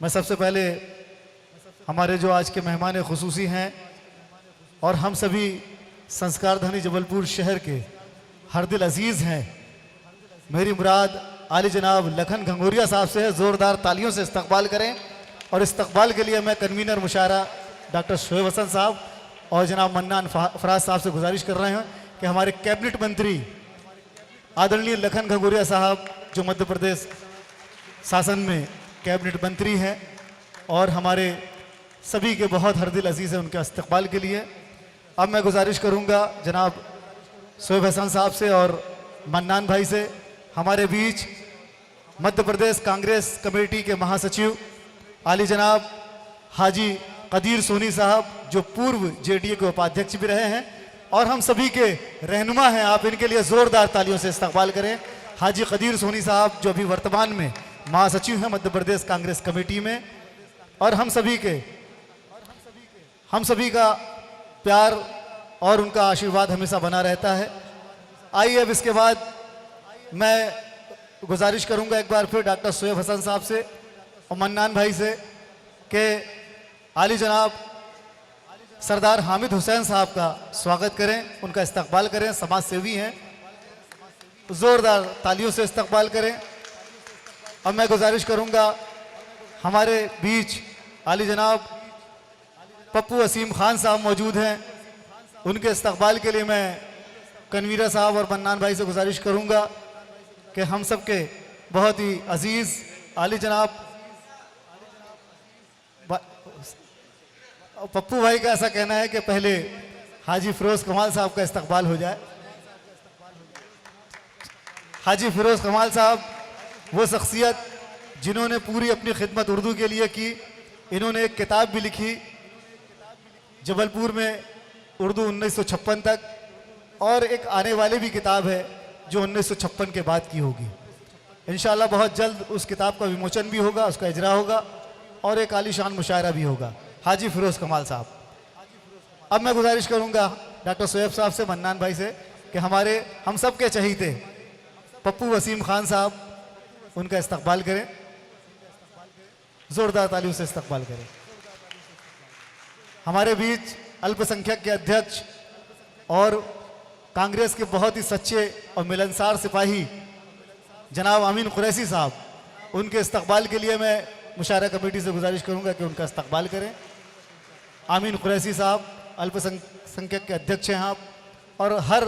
मैं सबसे पहले हमारे जो आज के मेहमान खुसूसी हैं और हम सभी संस्कार धनी जबलपुर शहर के हर दिल अजीज़ हैं, मेरी मुराद आली जनाब लखन घंगोरिया साहब से है। ज़ोरदार तालियों से इस्तकबाल करें। और इस्तकबाल के लिए मैं कन्वीनर मुशायरा डॉक्टर शोएब हसन साहब और जनाब मन्नान फराज साहब से गुजारिश कर रहे हैं कि हमारे कैबिनेट मंत्री आदरणीय लखन घंगोरिया साहब जो मध्य प्रदेश शासन में कैबिनेट मंत्री हैं और हमारे सभी के बहुत हर दिल अजीज़ हैं, उनके इस्तकबाल के लिए अब मैं गुजारिश करूंगा जनाब शोएब हसन साहब से और मन्नान भाई से, हमारे बीच मध्य प्रदेश कांग्रेस कमेटी के महासचिव आली जनाब हाजी कदीर सोनी साहब जो पूर्व जेडीए के उपाध्यक्ष भी रहे हैं और हम सभी के रहनुमा हैं। आप इनके लिए ज़ोरदार तालियों से इस्तकबाल करें। हाजी कदीर सोनी साहब जो अभी वर्तमान में महासचिव हैं मध्य प्रदेश कांग्रेस कमेटी में, और हम सभी का प्यार और उनका आशीर्वाद हमेशा बना रहता है। आइए अब इसके बाद मैं गुजारिश करूंगा एक बार फिर डॉक्टर शोएब हसन साहब से और मन्नान भाई से कि आली जनाब सरदार हामिद हुसैन साहब का स्वागत करें, उनका इस्तकबाल करें। समाज सेवी हैं, ज़ोरदार तालियों से इस्तकबाल करें। अब मैं गुजारिश करूंगा हमारे बीच आली जनाब पप्पू वसीम खान साहब मौजूद हैं, उनके इस्तकबाल के लिए मैं कन्वीनर साहब और मन्नान भाई से गुजारिश करूंगा कि हम सब के बहुत ही अजीज़ आली जनाब पप्पू भाई का ऐसा कहना है कि पहले हाजी फिरोज कमाल साहब का इस्तकबाल हो जाए। हाजी फिरोज कमाल साहब वो शख्सियत जिन्होंने पूरी अपनी खिदमत उर्दू के लिए की। इन्होंने एक किताब भी लिखी जबलपुर में उर्दू 1956 तक, और एक आने वाली भी किताब है जो 1956 के बाद की होगी। इंशाअल्लाह बहुत जल्द उस किताब का विमोचन भी होगा, उसका इजरा होगा और एक आलीशान मुशायरा भी होगा। हाजी फिरोज कमाल साहब। अब मैं गुजारिश करूंगा डॉक्टर शोएब साहब से, मन्नान भाई से कि हमारे हम सब के चहीते पप्पू वसीम खान साहब उनका इस्तकबाल करें, जोरदार तालियों से इस्तकबाल करें। हमारे बीच अल्पसंख्यक के अध्यक्ष और कांग्रेस के बहुत ही सच्चे और मिलनसार सिपाही जनाब अमीन कुरैशी साहब, उनके इस्तकबाल के लिए मैं मुशायरा कमेटी से गुजारिश करूंगा कि उनका इस्तकबाल करें। अमीन कुरैशी साहब अल्पसंख्यक के अध्यक्ष हैं आप, और हर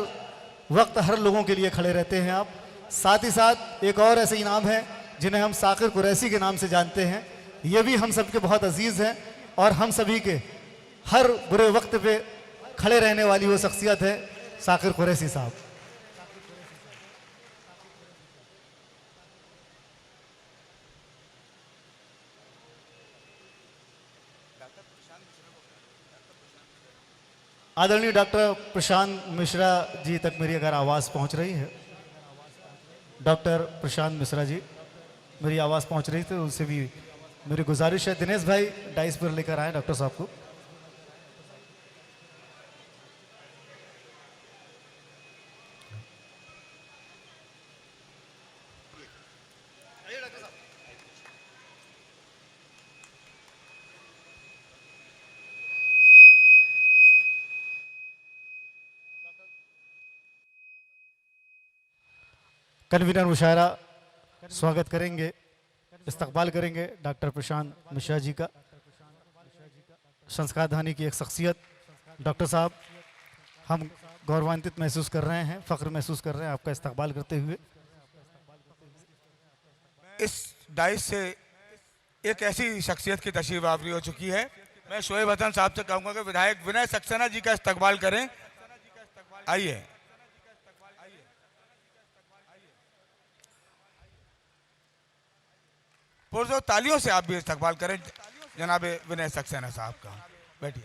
वक्त हर लोगों के लिए खड़े रहते हैं आप। साथ ही साथ एक और ऐसे इनाम हैं जिन्हें हम साकिर कुरैशी के नाम से जानते हैं, ये भी हम सबके बहुत अजीज़ हैं और हम सभी के हर बुरे वक्त पे खड़े रहने वाली वो शख्सियत है साकिर कुरैशी साहब। आदरणीय डॉक्टर प्रशांत मिश्रा जी तक मेरी अगर आवाज़ पहुंच रही है, डॉक्टर प्रशांत मिश्रा जी मेरी आवाज़ पहुंच रही थी, उनसे भी मेरी गुजारिश है दिनेश भाई डाइस पर लेकर आए डॉक्टर साहब को। कन्वीनर मुशायरा स्वागत करेंगे, इस्तकबाल करेंगे डॉक्टर प्रशांत मिश्रा जी का। संस्कार धानी की एक शख्सियत डॉक्टर साहब, हम गौरवान्वित महसूस कर रहे हैं, फ़ख्र महसूस कर रहे हैं आपका इस्तकबाल करते हुए। इस डाइस से एक ऐसी शख्सियत की तशरीफ आवरी हो चुकी है। मैं शोएब हसन साहब से कहूँगा कि विधायक विनय सक्सेना जी का इस्तकबाल करें। आइए। पुरजोर तालियों से आप भी इस्तकबाल करें जनाब विनय सक्सेना साहब का। बैठिए।